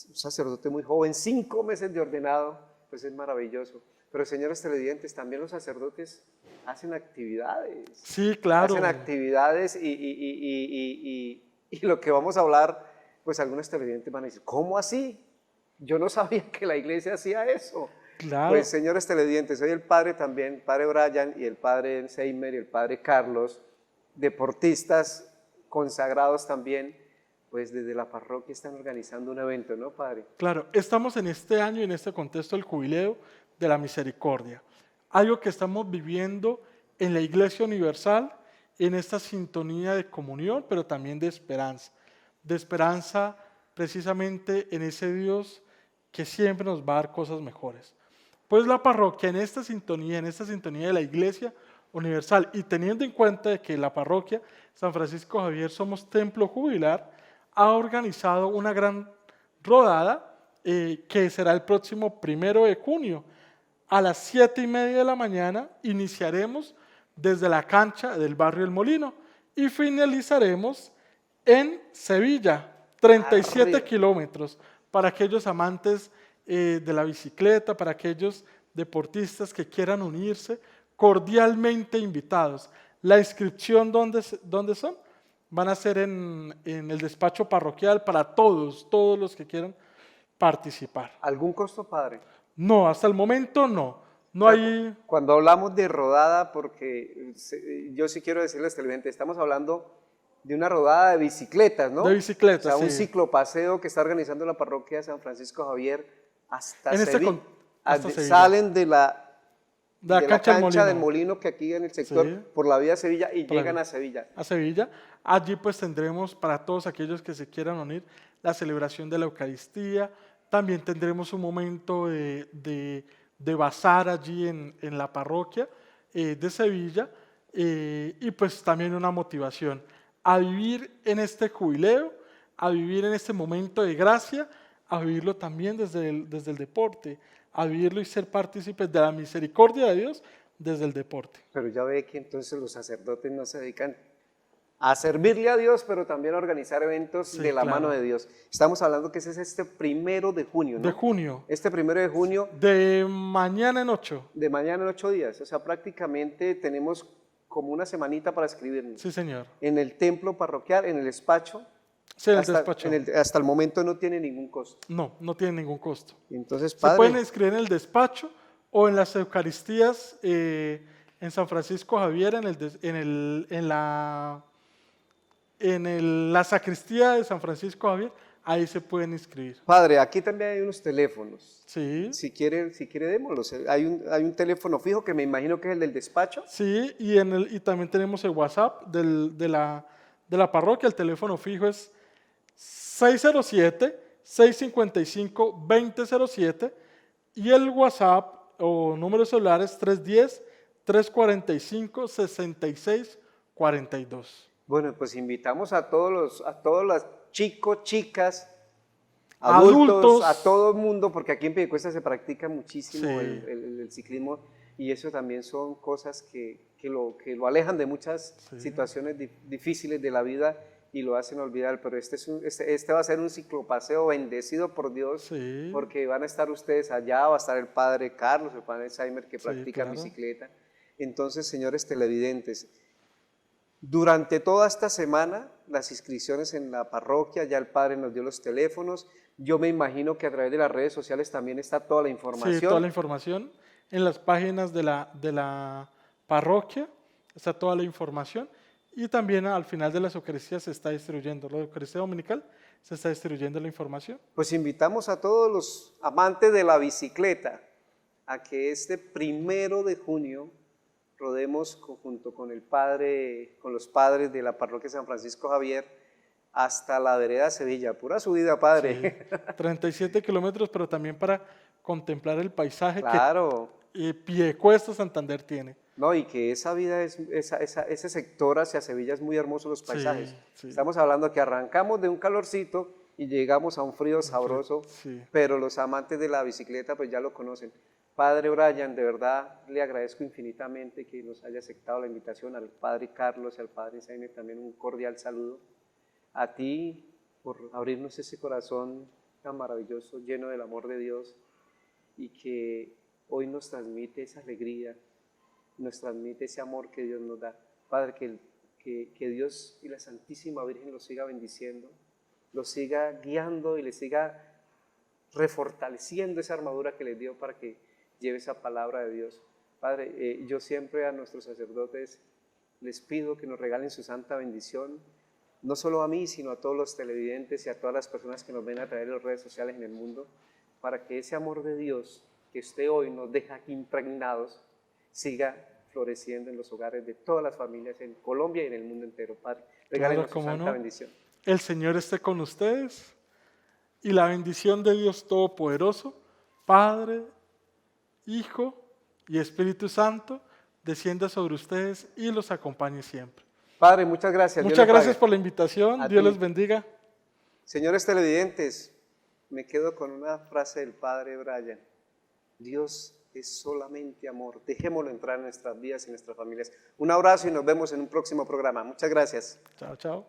Un sacerdote muy joven, 5 meses de ordenado, pues es maravilloso. Pero señores televidentes, también los sacerdotes hacen actividades. Sí, claro. Hacen actividades y lo que vamos a hablar, pues algunos televidentes van a decir, ¿cómo así? Yo no sabía que la iglesia hacía eso. Claro. Pues señores televidentes, soy el padre también, padre Brian y el padre Seimer y el padre Carlos, deportistas consagrados también, pues desde la parroquia están organizando un evento, ¿no, padre? Claro, estamos en este año y en este contexto del jubileo de la misericordia. Algo que estamos viviendo en la Iglesia Universal en esta sintonía de comunión, pero también de esperanza precisamente en ese Dios que siempre nos va a dar cosas mejores. Pues la parroquia en esta sintonía de la Iglesia Universal, y teniendo en cuenta de que la parroquia San Francisco Javier somos templo jubilar, ha organizado una gran rodada que será el próximo 1 de junio. A las 7:30 de la mañana iniciaremos desde la cancha del barrio El Molino y finalizaremos en Sevilla, 37 kilómetros, para aquellos amantes de la bicicleta, para aquellos deportistas que quieran unirse, cordialmente invitados. La inscripción, ¿dónde son? Van a ser en el despacho parroquial para todos los que quieran participar. ¿Algún costo, padre? No, hasta el momento no. No O sea, hay... Cuando hablamos de rodada, porque yo sí quiero decirles, televidente, estamos hablando de una rodada de bicicletas, ¿no? De bicicletas, o sea, un sí. ciclopaseo que está organizando la parroquia de San Francisco Javier hasta En Sevilla. hasta Sevilla. Salen de la cancha del Molino, molino que aquí en el sector, sí, por la vía Sevilla, y por la llegan vía. a Sevilla. A Sevilla. Allí pues tendremos para todos aquellos que se quieran unir la celebración de la Eucaristía. También tendremos un momento de bazar allí en la parroquia de Sevilla y pues también una motivación a vivir en este jubileo, a vivir en este momento de gracia, a vivirlo también desde el deporte, a vivirlo y ser partícipes de la misericordia de Dios desde el deporte. Pero ya ve que entonces los sacerdotes no se dedican a servirle a Dios, pero también a organizar eventos Sí, de la claro. mano de Dios. Estamos hablando que ese es este 1 de junio, ¿no? De junio, Este 1 de junio, de mañana en 8. de mañana en 8 días. O sea, prácticamente tenemos como una semanita para escribirnos. Sí, señor. En el templo parroquial, en el despacho. Sí, el hasta, despacho. hasta el momento no tiene ningún costo. No, no tiene ningún costo. Entonces, Se padre, pueden inscribir en el despacho o en las Eucaristías en San Francisco Javier, la sacristía de San Francisco Javier, ahí se pueden inscribir. padre, aquí también hay unos teléfonos. Sí, Si quiere démoslos. Hay un teléfono fijo que me imagino que es el del despacho. sí, y también tenemos el WhatsApp de la parroquia. El teléfono fijo es 607-655-2007 y el WhatsApp o número celular es 310-345-6642. Bueno, pues invitamos a todos los chicos, chicas, adultos, a todo el mundo, porque aquí en Piedecuesta se practica muchísimo Sí. el ciclismo y eso también son cosas que lo alejan de muchas situaciones difíciles de la vida y lo hacen olvidar, pero este va a ser un ciclopaseo bendecido por Dios, Sí. porque van a estar ustedes allá, va a estar el padre Carlos, el padre Saimer que practica claro. bicicleta. Entonces, señores televidentes, durante toda esta semana, las inscripciones en la parroquia, ya el padre nos dio los teléfonos, yo me imagino que a través de las redes sociales también está toda la información. Sí, toda la información en las páginas de la parroquia, está toda la información y también al final de las Eucaristías se está distribuyendo, la Eucaristía Dominical se está distribuyendo la información. Pues invitamos a todos los amantes de la bicicleta a que este 1 de junio rodemos junto con los padres de la parroquia San Francisco Javier hasta la vereda Sevilla, pura subida, padre. Sí, 37 kilómetros, pero también para contemplar el paisaje Claro. que Piedecuesta Santander tiene. No, y que esa vida, ese sector hacia Sevilla es muy hermoso los paisajes. Sí. Estamos hablando que arrancamos de un calorcito y llegamos a un frío sabroso, Sí. pero los amantes de la bicicleta pues ya lo conocen. Padre Brian, de verdad le agradezco infinitamente que nos haya aceptado la invitación, al Padre Carlos y al Padre Jaime también un cordial saludo. A ti por abrirnos ese corazón tan maravilloso, lleno del amor de Dios y que hoy nos transmite esa alegría, nos transmite ese amor que Dios nos da. Padre, que Dios y la Santísima Virgen los siga bendiciendo, los siga guiando y les siga refortaleciendo esa armadura que les dio para que lleve esa palabra de Dios. Padre, yo siempre a nuestros sacerdotes les pido que nos regalen su santa bendición, no solo a mí, sino a todos los televidentes y a todas las personas que nos ven a través de las redes sociales en el mundo, para que ese amor de Dios que usted hoy nos deja aquí impregnados, siga floreciendo en los hogares de todas las familias en Colombia y en el mundo entero, Padre. Regálenos su cómo santa no. bendición. El Señor esté con ustedes y la bendición de Dios Todopoderoso, Padre, Hijo y Espíritu Santo, descienda sobre ustedes y los acompañe siempre. Padre, muchas gracias. Dios Muchas le gracias pague. por la invitación. A Dios ti. les bendiga. Señores televidentes, me quedo con una frase del Padre Brian. Dios es solamente amor. Dejémoslo entrar en nuestras vidas y en nuestras familias. Un abrazo y nos vemos en un próximo programa. Muchas gracias. Chao, chao.